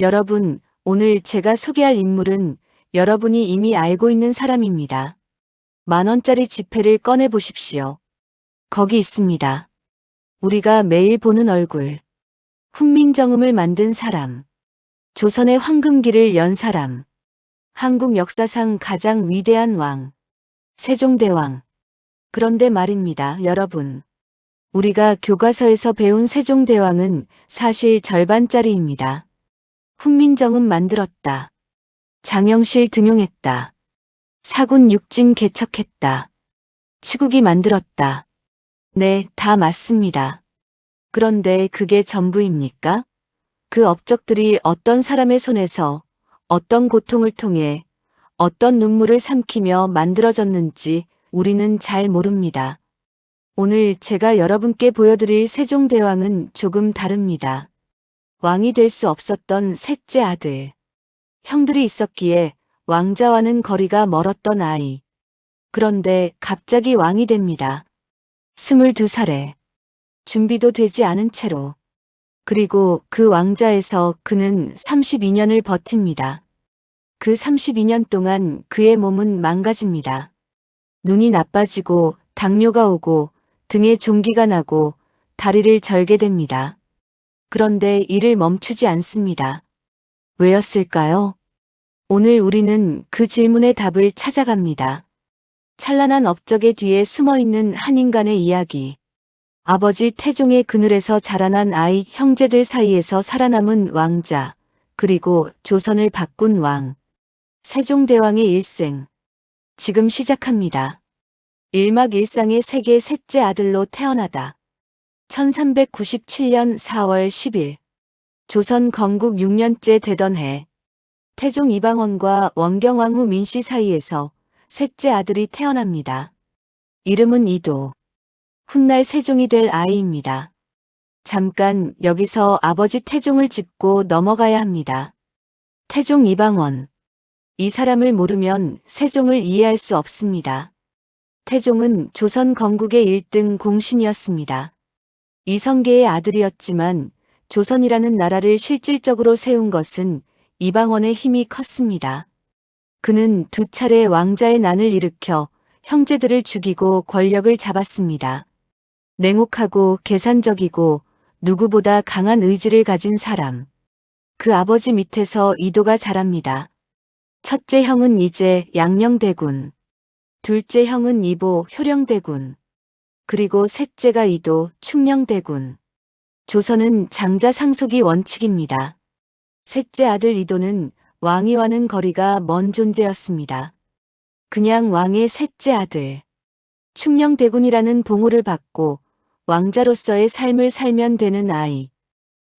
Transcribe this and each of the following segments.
여러분, 오늘 제가 소개할 인물은 여러분이 이미 알고 있는 사람입니다. 10,000원짜리 지폐를 꺼내 보십시오. 거기 있습니다. 우리가 매일 보는 얼굴. 훈민정음을 만든 사람. 조선의 황금기를 연 사람. 한국 역사상 가장 위대한 왕. 세종대왕. 그런데 말입니다, 여러분. 우리가 교과서에서 배운 세종대왕은 사실 절반짜리입니다. 훈민정음 만들었다. 장영실 등용했다. 사군 육진 개척했다. 치국이 만들었다. 네, 다 맞습니다. 그런데 그게 전부입니까? 그 업적들이 어떤 사람의 손에서 어떤 고통을 통해 어떤 눈물을 삼키며 만들어졌는지 우리는 잘 모릅니다. 오늘 제가 여러분께 보여드릴 세종대왕은 조금 다릅니다. 왕이 될 수 없었던 셋째 아들. 형들이 있었기에 왕자와는 거리가 멀었던 아이. 그런데 갑자기 왕이 됩니다. 22살에. 준비도 되지 않은 채로. 그리고 그 왕자에서 그는 32년을 버팁니다. 그 32년 동안 그의 몸은 망가집니다. 눈이 나빠지고 당뇨가 오고 등에 종기가 나고 다리를 절게 됩니다. 그런데 이를 멈추지 않습니다. 왜였을까요? 오늘 우리는 그 질문의 답을 찾아갑니다. 찬란한 업적의 뒤에 숨어있는 한 인간의 이야기. 아버지 태종의 그늘에서 자라난 아이 형제들 사이에서 살아남은 왕자, 그리고 조선을 바꾼 왕. 세종대왕의 일생. 지금 시작합니다. 일막일상의 세계 셋째 아들로 태어나다. 1397년 4월 10일. 조선 건국 6년째 되던 해. 태종 이방원과 원경왕후 민씨 사이에서 셋째 아들이 태어납니다. 이름은 이도. 훗날 세종이 될 아이입니다. 잠깐 여기서 아버지 태종을 짚고 넘어가야 합니다. 태종 이방원. 이 사람을 모르면 세종을 이해할 수 없습니다. 태종은 조선 건국의 1등 공신이었습니다. 이성계의 아들이었지만 조선이라는 나라를 실질적으로 세운 것은 이방원의 힘이 컸습니다. 그는 2차례 왕자의 난을 일으켜 형제들을 죽이고 권력을 잡았습니다. 냉혹하고 계산적이고 누구보다 강한 의지를 가진 사람. 그 아버지 밑에서 이도가 자랍니다. 첫째 형은 이제 양녕대군, 둘째 형은 이보 효령대군, 그리고 셋째가 이도 충녕대군. 조선은 장자상속이 원칙입니다. 셋째 아들 이도는 왕위와는 거리가 먼 존재였습니다. 그냥 왕의 셋째 아들. 충녕대군이라는 봉호를 받고 왕자로서의 삶을 살면 되는 아이.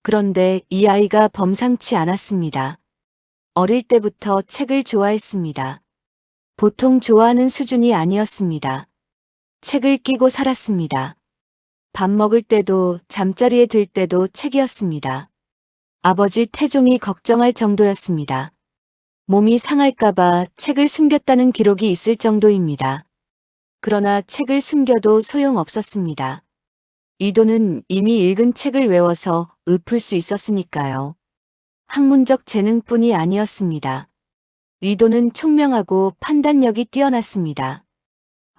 그런데 이 아이가 범상치 않았습니다. 어릴 때부터 책을 좋아했습니다. 보통 좋아하는 수준이 아니었습니다. 책을 끼고 살았습니다. 밥 먹을 때도 잠자리에 들 때도 책이었습니다. 아버지 태종이 걱정할 정도였습니다. 몸이 상할까봐 책을 숨겼다는 기록이 있을 정도입니다. 그러나 책을 숨겨도 소용없었습니다. 이도는 이미 읽은 책을 외워서 읊을 수 있었으니까요. 학문적 재능뿐이 아니었습니다. 이도는 총명하고 판단력이 뛰어났습니다.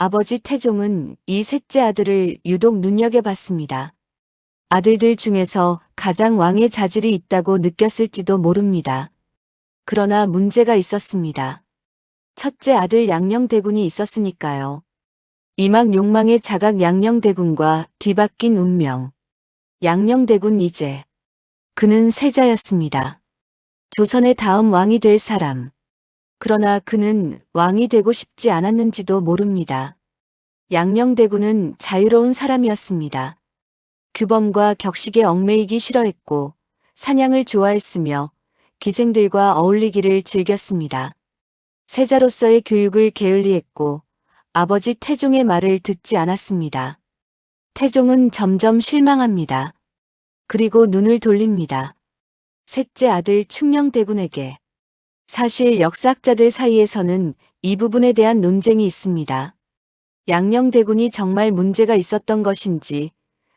아버지 태종은 이 셋째 아들을 유독 눈여겨봤습니다. 아들들 중에서 가장 왕의 자질이 있다고 느꼈을지도 모릅니다. 그러나 문제가 있었습니다. 첫째 아들 양녕대군이 있었으니까요. 이막 욕망의 자각 양녕대군과 뒤바뀐 운명. 양녕대군 이제. 그는 세자였습니다. 조선의 다음 왕이 될 사람. 그러나 그는 왕이 되고 싶지 않았는지도 모릅니다. 양녕대군은 자유로운 사람이었습니다. 규범과 격식에 얽매이기 싫어했고 사냥을 좋아했으며 기생들과 어울리기를 즐겼습니다. 세자로서의 교육을 게을리했고 아버지 태종의 말을 듣지 않았습니다. 태종은 점점 실망합니다. 그리고 눈을 돌립니다. 셋째 아들 충녕대군에게. 사실 역사학자들 사이에서는 이 부분에 대한 논쟁이 있습니다. 양녕대군이 정말 문제가 있었던 것인지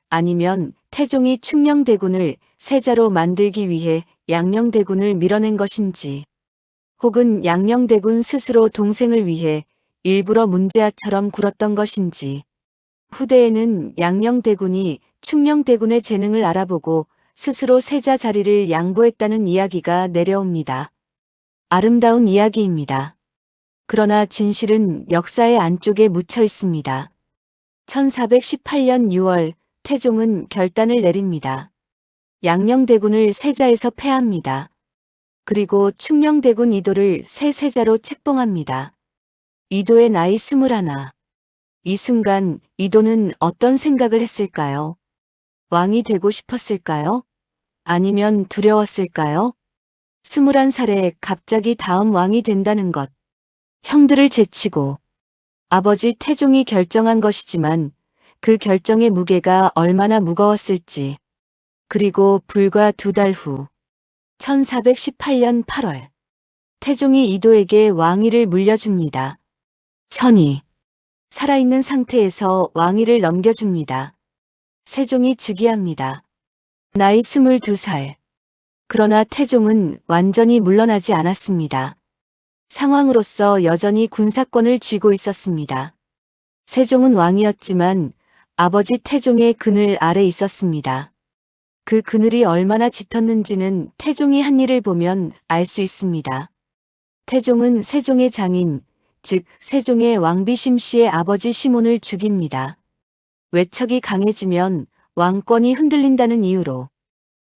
아니면 태종이 충녕대군을 세자로 만들기 위해 양녕대군을 밀어낸 것인지, 혹은 양녕대군 스스로 동생을 위해 일부러 문제아처럼 굴었던 것인지, 후대에는 양녕대군이 충녕대군의 재능을 알아보고 스스로 세자 자리를 양보했다는 이야기가 내려옵니다. 아름다운 이야기입니다. 그러나 진실은 역사의 안쪽에 묻혀 있습니다. 1418년 6월 태종은 결단을 내립니다. 양녕대군을 세자에서 폐하합니다. 그리고 충녕대군 이도를 새 세자로 책봉합니다. 이도의 나이 21. 이 순간 이도는 어떤 생각을 했을까요? 왕이 되고 싶었을까요? 아니면 두려웠을까요? 21살에 갑자기 다음 왕이 된다는 것. 형들을 제치고 아버지 태종이 결정한 것이지만 그 결정의 무게가 얼마나 무거웠을지. 그리고 불과 2달 후 1418년 8월 태종이 이도에게 왕위를 물려줍니다. 선이 살아있는 상태에서 왕위를 넘겨줍니다. 세종이 즉위합니다. 나이 22살. 그러나 태종은 완전히 물러나지 않았습니다. 상황으로서 여전히 군사권을 쥐고 있었습니다. 세종은 왕이었지만 아버지 태종의 그늘 아래 있었습니다. 그 그늘이 얼마나 짙었는지는 태종이 한 일을 보면 알 수 있습니다. 태종은 세종의 장인, 즉 세종의 왕비 심씨의 아버지 시몬을 죽입니다. 외척이 강해지면 왕권이 흔들린다는 이유로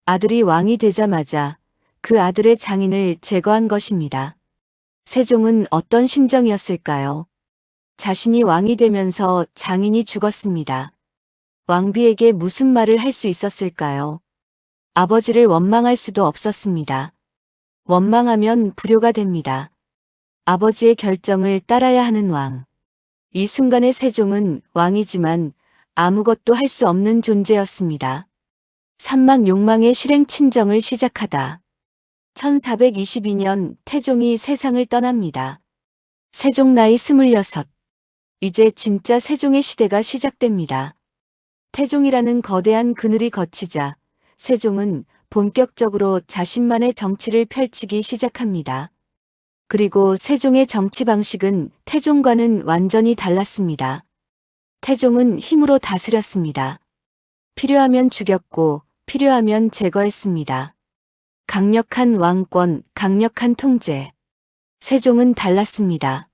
아들이 왕이 되자마자 그 아들의 장인을 제거한 것입니다. 세종은 어떤 심정이었을까요? 자신이 왕이 되면서 장인이 죽었습니다. 왕비에게 무슨 말을 할 수 있었을까요? 아버지를 원망할 수도 없었습니다. 원망하면 불효가 됩니다. 아버지의 결정을 따라야 하는 왕. 이 순간의 세종은 왕이지만 아무것도 할 수 없는 존재였습니다. 산막 욕망의 실행 친정을 시작하다. 1422년 태종이 세상을 떠납니다. 세종 나이 26. 이제 진짜 세종의 시대가 시작됩니다. 태종이라는 거대한 그늘이 걷히자 세종은 본격적으로 자신만의 정치를 펼치기 시작합니다. 그리고 세종의 정치 방식은 태종과는 완전히 달랐습니다. 태종은 힘으로 다스렸습니다. 필요하면 죽였고 필요하면 제거했습니다. 강력한 왕권, 강력한 통제. 세종은 달랐습니다.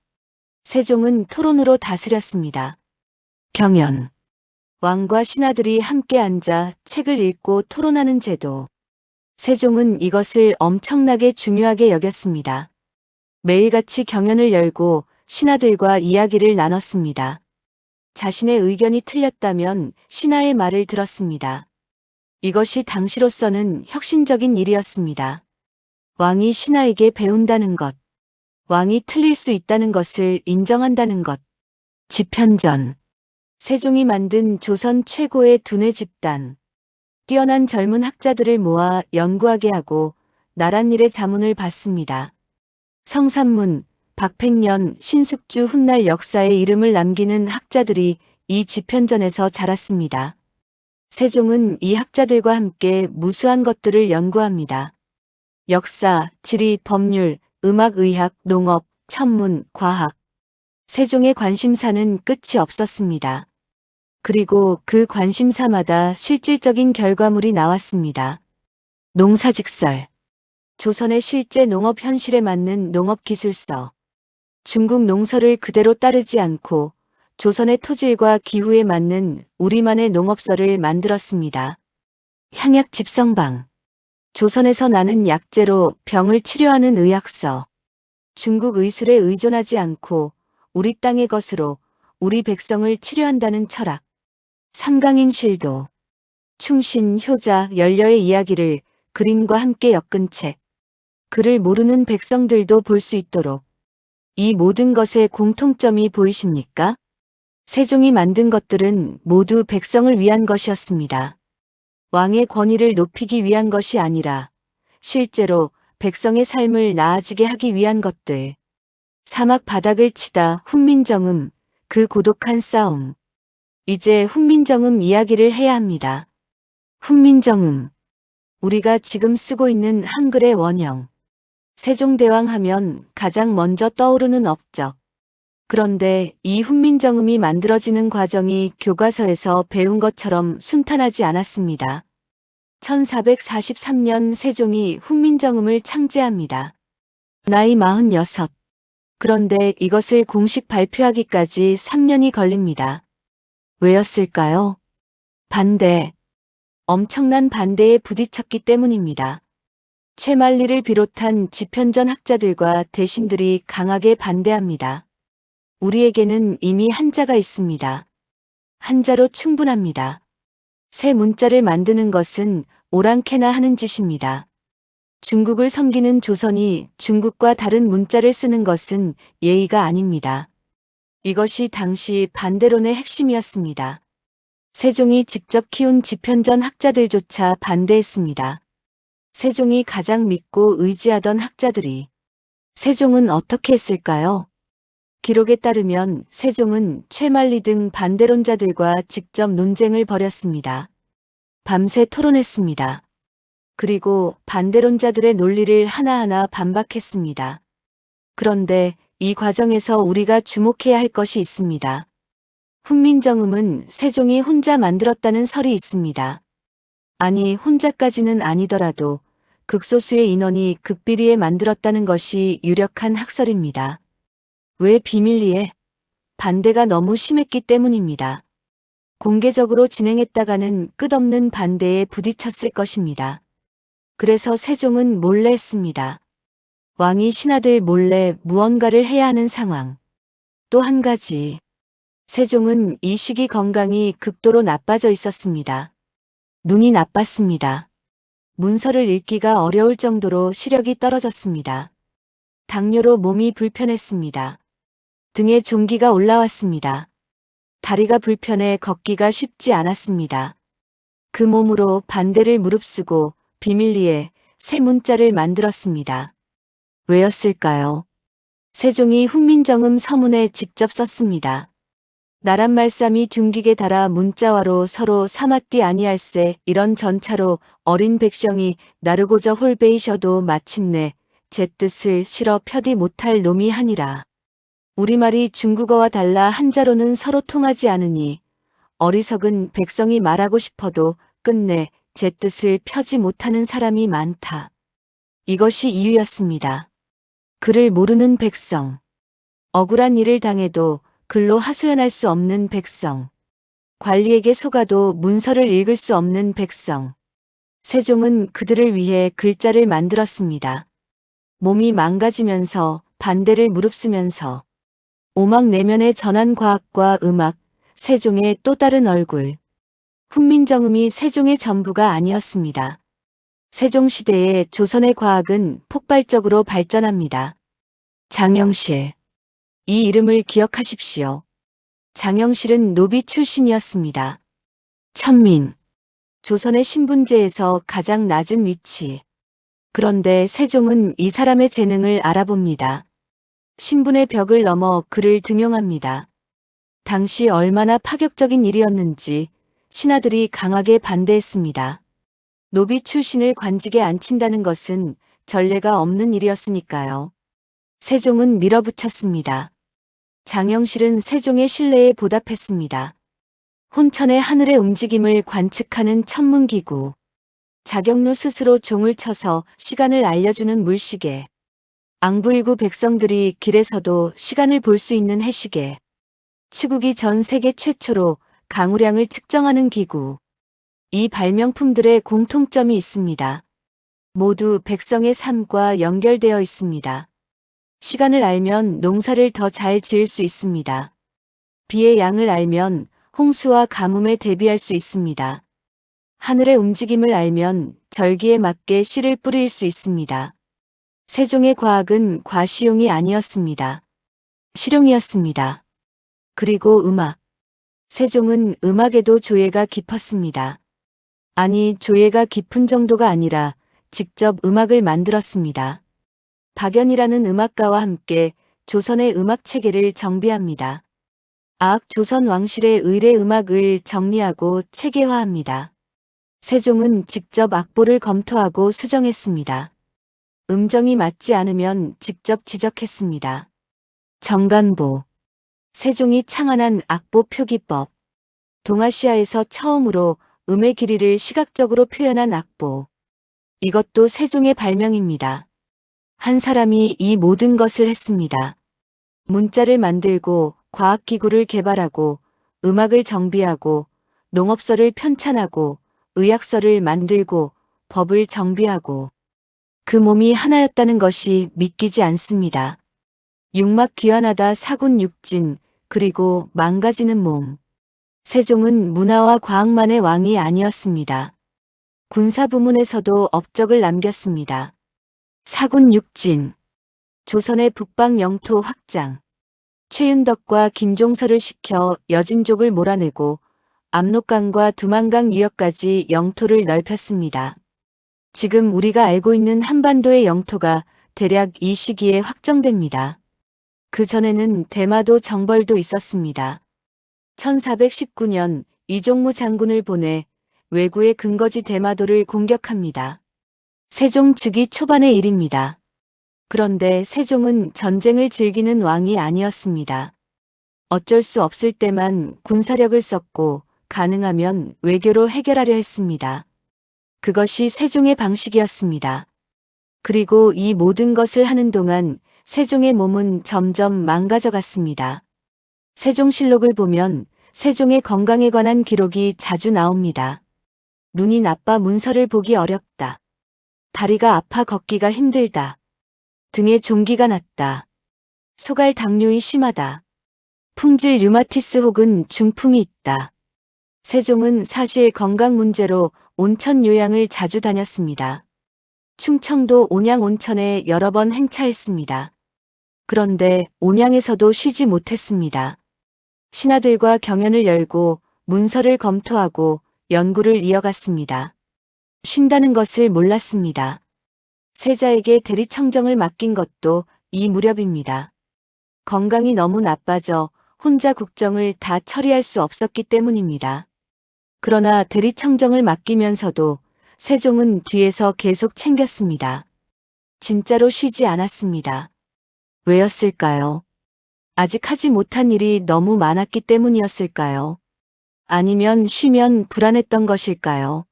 세종은 토론으로 다스렸습니다. 경연. 왕과 신하들이 함께 앉아 책을 읽고 토론하는 제도. 세종은 이것을 엄청나게 중요하게 여겼습니다. 매일같이 경연을 열고 신하들과 이야기를 나눴습니다. 자신의 의견이 틀렸다면 신하의 말을 들었습니다. 이것이 당시로서는 혁신적인 일이었습니다. 왕이 신하에게 배운다는 것, 왕이 틀릴 수 있다는 것을 인정한다는 것. 집현전. 세종이 만든 조선 최고의 두뇌 집단. 뛰어난 젊은 학자들을 모아 연구하게 하고 나랏일의 자문을 받습니다. 성삼문, 박팽년, 신숙주 훗날 역사에 이름을 남기는 학자들이 이 집현전에서 자랐습니다. 세종은 이 학자들과 함께 무수한 것들을 연구합니다. 역사, 지리, 법률, 음악, 의학, 농업, 천문, 과학. 세종의 관심사는 끝이 없었습니다. 그리고 그 관심사마다 실질적인 결과물이 나왔습니다. 농사직설. 조선의 실제 농업 현실에 맞는 농업기술서. 중국 농서를 그대로 따르지 않고 조선의 토질과 기후에 맞는 우리만의 농업서를 만들었습니다. 향약 집성방. 조선에서 나는 약재로 병을 치료하는 의학서. 중국 의술에 의존하지 않고 우리 땅의 것으로 우리 백성을 치료한다는 철학. 삼강인 실도. 충신, 효자, 연려의 이야기를 그림과 함께 엮은 책. 그를 모르는 백성들도 볼 수 있도록. 이 모든 것의 공통점이 보이십니까? 세종이 만든 것들은 모두 백성을 위한 것이었습니다. 왕의 권위를 높이기 위한 것이 아니라 실제로 백성의 삶을 나아지게 하기 위한 것들. 사막 바닥을 치다 훈민정음, 그 고독한 싸움. 이제 훈민정음 이야기를 해야 합니다. 훈민정음. 우리가 지금 쓰고 있는 한글의 원형. 세종대왕 하면 가장 먼저 떠오르는 업적. 그런데 이 훈민정음이 만들어지는 과정이 교과서에서 배운 것처럼 순탄하지 않았습니다. 1443년 세종이 훈민정음을 창제합니다. 나이 46. 그런데 이것을 공식 발표하기까지 3년이 걸립니다. 왜였을까요? 반대. 엄청난 반대에 부딪혔기 때문입니다. 최만리를 비롯한 지편전 학자들과 대신들이 강하게 반대합니다. 우리에게는 이미 한자가 있습니다. 한자로 충분합니다. 새 문자를 만드는 것은 오랑캐나 하는 짓입니다. 중국을 섬기는 조선이 중국과 다른 문자를 쓰는 것은 예의가 아닙니다. 이것이 당시 반대론의 핵심이었습니다. 세종이 직접 키운 지편전 학자들조차 반대했습니다. 세종이 가장 믿고 의지하던 학자들이. 세종은 어떻게 했을까요? 기록에 따르면 세종은 최만리 등 반대론자들과 직접 논쟁을 벌였습니다. 밤새 토론했습니다. 그리고 반대론자들의 논리를 하나하나 반박했습니다. 그런데 이 과정에서 우리가 주목해야 할 것이 있습니다. 훈민정음은 세종이 혼자 만들었다는 설이 있습니다. 아니, 혼자까지는 아니더라도 극소수의 인원이 극비리에 만들었다는 것이 유력한 학설입니다. 왜 비밀리에? 반대가 너무 심했기 때문입니다. 공개적으로 진행했다가는 끝없는 반대에 부딪혔을 것입니다. 그래서 세종은 몰래 했습니다. 왕이 신하들 몰래 무언가를 해야 하는 상황. 또 한 가지. 세종은 이 시기 건강이 극도로 나빠져 있었습니다. 눈이 나빴습니다. 문서를 읽기가 어려울 정도로 시력이 떨어졌습니다. 당뇨로 몸이 불편했습니다. 등에 종기가 올라왔습니다. 다리가 불편해 걷기가 쉽지 않았습니다. 그 몸으로 반대를 무릅쓰고 비밀리에 새 문자를 만들었습니다. 왜였을까요? 세종이 훈민정음 서문에 직접 썼습니다. 나란말씀이 둥기게 달아 문자와로 서로 사맞디 아니할세 이런 전차로 어린 백성이 나르고저 홀베이셔도 마침내 제 뜻을 실어 펴디 못할 놈이 하니라. 우리말이 중국어와 달라 한자로는 서로 통하지 않으니 어리석은 백성이 말하고 싶어도 끝내 제 뜻을 펴지 못하는 사람이 많다. 이것이 이유였습니다. 글을 모르는 백성. 억울한 일을 당해도 글로 하소연할 수 없는 백성. 관리에게 속아도 문서를 읽을 수 없는 백성. 세종은 그들을 위해 글자를 만들었습니다. 몸이 망가지면서 반대를 무릅쓰면서 오막 내면에 전한 과학과 음악, 세종의 또 다른 얼굴. 훈민정음이 세종의 전부가 아니었습니다. 세종시대에 조선의 과학은 폭발적으로 발전합니다. 장영실. 이 이름을 기억하십시오. 장영실은 노비 출신이었습니다. 천민. 조선의 신분제에서 가장 낮은 위치. 그런데 세종은 이 사람의 재능을 알아봅니다. 신분의 벽을 넘어 그를 등용합니다. 당시 얼마나 파격적인 일이었는지 신하들이 강하게 반대했습니다. 노비 출신을 관직에 앉힌다는 것은 전례가 없는 일이었으니까요. 세종은 밀어붙였습니다. 장영실은 세종의 신뢰에 보답했습니다. 혼천의 하늘의 움직임을 관측하는 천문기구. 자경루 스스로 종을 쳐서 시간을 알려주는 물시계. 앙부일구 백성들이 길에서도 시간을 볼 수 있는 해시계. 치국이 전 세계 최초로 강우량을 측정하는 기구. 이 발명품들의 공통점이 있습니다. 모두 백성의 삶과 연결되어 있습니다. 시간을 알면 농사를 더 잘 지을 수 있습니다. 비의 양을 알면 홍수와 가뭄에 대비할 수 있습니다. 하늘의 움직임을 알면 절기에 맞게 씨를 뿌릴 수 있습니다. 세종의 과학은 과시용이 아니었습니다. 실용이었습니다. 그리고 음악. 세종은 음악에도 조예가 깊었습니다. 아니, 조예가 깊은 정도가 아니라 직접 음악을 만들었습니다. 박연이라는 음악가와 함께 조선의 음악 체계를 정비합니다. 아악 조선 왕실의 의례 음악을 정리하고 체계화합니다. 세종은 직접 악보를 검토하고 수정했습니다. 음정이 맞지 않으면 직접 지적했습니다. 정간보. 세종이 창안한 악보 표기법. 동아시아에서 처음으로 음의 길이를 시각적으로 표현한 악보. 이것도 세종의 발명입니다. 한 사람이 이 모든 것을 했습니다. 문자를 만들고 과학기구를 개발하고 음악을 정비하고 농업서를 편찬하고 의학서를 만들고 법을 정비하고 그 몸이 하나였다는 것이 믿기지 않습니다. 육막 귀환하다 사군 육진 그리고 망가지는 몸. 세종은 문화와 과학만의 왕이 아니었습니다. 군사 부문에서도 업적을 남겼습니다. 사군 육진. 조선의 북방 영토 확장. 최윤덕과 김종서를 시켜 여진족을 몰아내고 압록강과 두만강 유역까지 영토를 넓혔습니다. 지금 우리가 알고 있는 한반도의 영토가 대략 이 시기에 확정됩니다. 그 전에는 대마도 정벌도 있었습니다. 1419년 이종무 장군을 보내 왜구의 근거지 대마도를 공격합니다. 세종 즉위 초반의 일입니다. 그런데 세종은 전쟁을 즐기는 왕이 아니었습니다. 어쩔 수 없을 때만 군사력을 썼고 가능하면 외교로 해결하려 했습니다. 그것이 세종의 방식이었습니다. 그리고 이 모든 것을 하는 동안 세종의 몸은 점점 망가져 갔습니다. 세종실록을 보면 세종의 건강에 관한 기록이 자주 나옵니다. 눈이 나빠 문서를 보기 어렵다. 다리가 아파 걷기가 힘들다. 등에 종기가 났다. 소갈 당뇨이 심하다. 풍질 류마티스 혹은 중풍이 있다. 세종은 사실 건강 문제로 온천 요양을 자주 다녔습니다. 충청도 온양 온천에 여러 번 행차했습니다. 그런데 온양에서도 쉬지 못했습니다. 신하들과 경연을 열고 문서를 검토하고 연구를 이어갔습니다. 쉰다는 것을 몰랐습니다. 세자에게 대리청정을 맡긴 것도 이 무렵입니다. 건강이 너무 나빠져 혼자 국정을 다 처리할 수 없었기 때문입니다. 그러나 대리청정을 맡기면서도 세종은 뒤에서 계속 챙겼습니다. 진짜로 쉬지 않았습니다. 왜였을까요? 아직 하지 못한 일이 너무 많았기 때문이었을까요? 아니면 쉬면 불안했던 것일까요?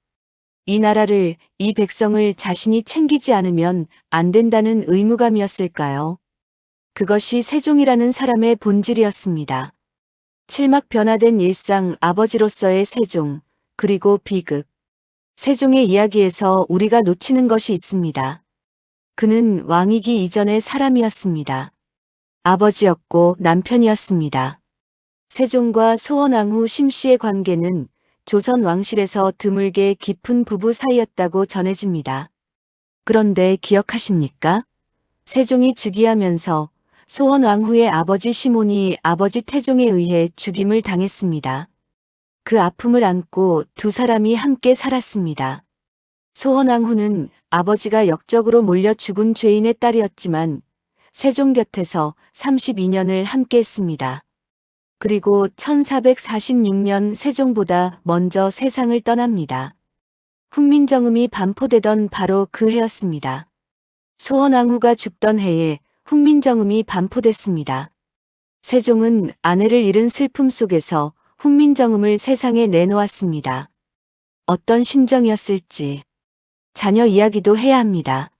이 나라를, 이 백성을 자신이 챙기지 않으면 안 된다는 의무감이었을까요? 그것이 세종이라는 사람의 본질이었습니다. 칠막 변화된 일상 아버지로서의 세종, 그리고 비극. 세종의 이야기에서 우리가 놓치는 것이 있습니다. 그는 왕이기 이전의 사람이었습니다. 아버지였고 남편이었습니다. 세종과 소원왕후 심씨의 관계는 조선 왕실에서 드물게 깊은 부부 사이였다고 전해집니다. 그런데 기억하십니까? 세종이 즉위하면서 소원왕후의 아버지 시몬이 아버지 태종에 의해 죽임을 당했습니다. 그 아픔을 안고 두 사람이 함께 살았습니다. 소원왕후는 아버지가 역적으로 몰려 죽은 죄인의 딸이었지만 세종 곁에서 32년을 함께했습니다. 그리고 1446년 세종보다 먼저 세상을 떠납니다. 훈민정음이 반포되던 바로 그 해였습니다. 소원왕후가 죽던 해에 훈민정음이 반포됐습니다. 세종은 아내를 잃은 슬픔 속에서 훈민정음을 세상에 내놓았습니다. 어떤 심정이었을지 자녀 이야기도 해야 합니다.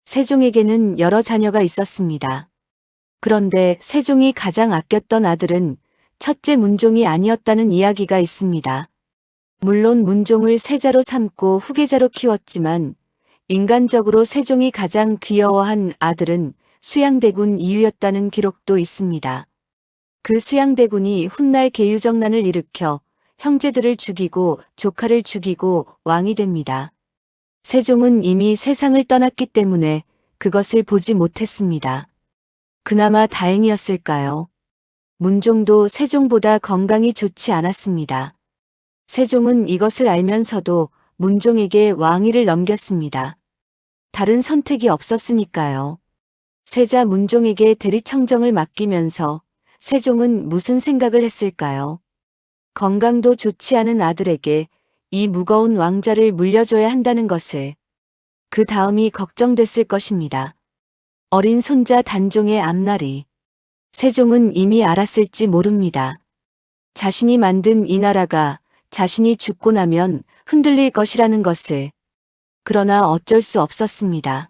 세종에게는 여러 자녀가 있었습니다. 그런데 세종이 가장 아꼈던 아들은 첫째 문종이 아니었다는 이야기가 있습니다. 물론 문종을 세자로 삼고 후계자로 키웠지만 인간적으로 세종이 가장 귀여워한 아들은 수양대군 이유였다는 기록도 있습니다. 그 수양대군이 훗날 계유정난을 일으켜 형제들을 죽이고 조카를 죽이고 왕이 됩니다. 세종은 이미 세상을 떠났기 때문에 그것을 보지 못했습니다. 그나마 다행이었을까요? 문종도 세종보다 건강이 좋지 않았습니다. 세종은 이것을 알면서도 문종에게 왕위를 넘겼습니다. 다른 선택이 없었으니까요. 세자 문종에게 대리청정을 맡기면서 세종은 무슨 생각을 했을까요? 건강도 좋지 않은 아들에게 이 무거운 왕자를 물려줘야 한다는 것을. 그 다음이 걱정됐을 것입니다. 어린 손자 단종의 앞날이. 세종은 이미 알았을지 모릅니다. 자신이 만든 이 나라가 자신이 죽고 나면 흔들릴 것이라는 것을. 그러나 어쩔 수 없었습니다.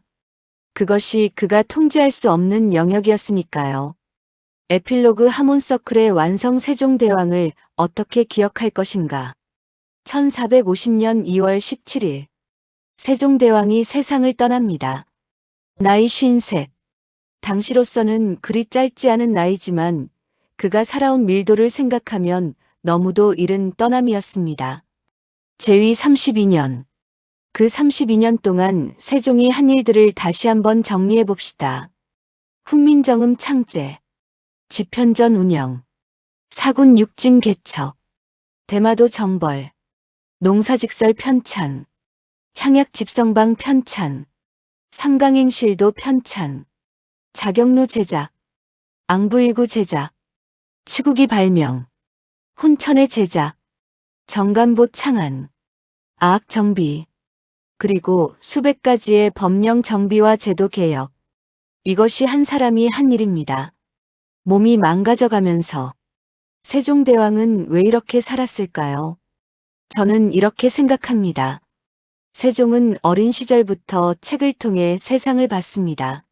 그것이 그가 통제할 수 없는 영역이었으니까요. 에필로그 하몬서클의 완성 세종대왕을 어떻게 기억할 것인가. 1450년 2월 17일. 세종대왕이 세상을 떠납니다. 나이 53. 당시로서는 그리 짧지 않은 나이지만 그가 살아온 밀도를 생각하면 너무도 이른 떠남이었습니다. 제위 32년. 그 32년 동안 세종이 한 일들을 다시 한번 정리해 봅시다. 훈민정음 창제, 집현전 운영, 사군 육진 개척, 대마도 정벌, 농사직설 편찬, 향약 집성방 편찬, 삼강행실도 편찬, 자경루 제작, 앙부일구 제작, 치국이 발명, 혼천의 제작, 정간보 창안, 아악 정비, 그리고 수백 가지의 법령 정비와 제도 개혁. 이것이 한 사람이 한 일입니다. 몸이 망가져가면서 세종대왕은 왜 이렇게 살았을까요? 저는 이렇게 생각합니다. 세종은 어린 시절부터 책을 통해 세상을 봤습니다.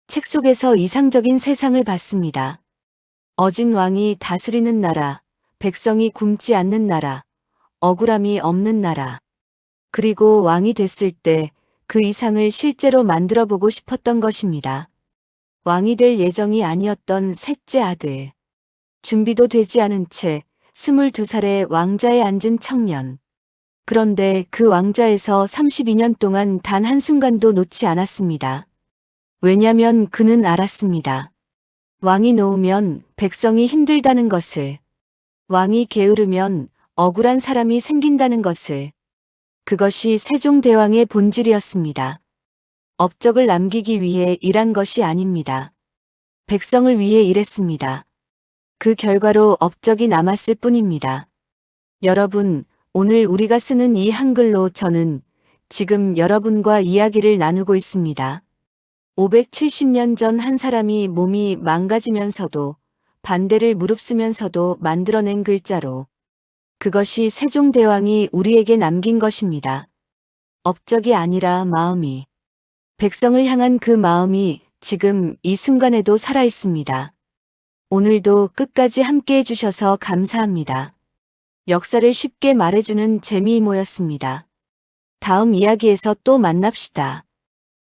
책 속에서 이상적인 세상을 봤습니다. 어진 왕이 다스리는 나라, 백성이 굶지 않는 나라, 억울함이 없는 나라. 그리고 왕이 됐을 때 그 이상을 실제로 만들어 보고 싶었던 것입니다. 왕이 될 예정이 아니었던 셋째 아들. 준비도 되지 않은 채 22살의 왕자에 앉은 청년. 그런데 그 왕자에서 32년 동안 단 한순간도 놓지 않았습니다. 왜냐면 그는 알았습니다. 왕이 놓으면 백성이 힘들다는 것을. 왕이 게으르면 억울한 사람이 생긴다는 것을. 그것이 세종대왕의 본질이었습니다. 업적을 남기기 위해 일한 것이 아닙니다. 백성을 위해 일했습니다. 그 결과로 업적이 남았을 뿐입니다. 여러분, 오늘 우리가 쓰는 이 한글로 저는 지금 여러분과 이야기를 나누고 있습니다. 570년 전 한 사람이 몸이 망가지면서도 반대를 무릅쓰면서도 만들어낸 글자로. 그것이 세종대왕이 우리에게 남긴 것입니다. 업적이 아니라 마음이. 백성을 향한 그 마음이 지금 이 순간에도 살아있습니다. 오늘도 끝까지 함께 해주셔서 감사합니다. 역사를 쉽게 말해주는 재미있모였습니다. 다음 이야기에서 또 만납시다.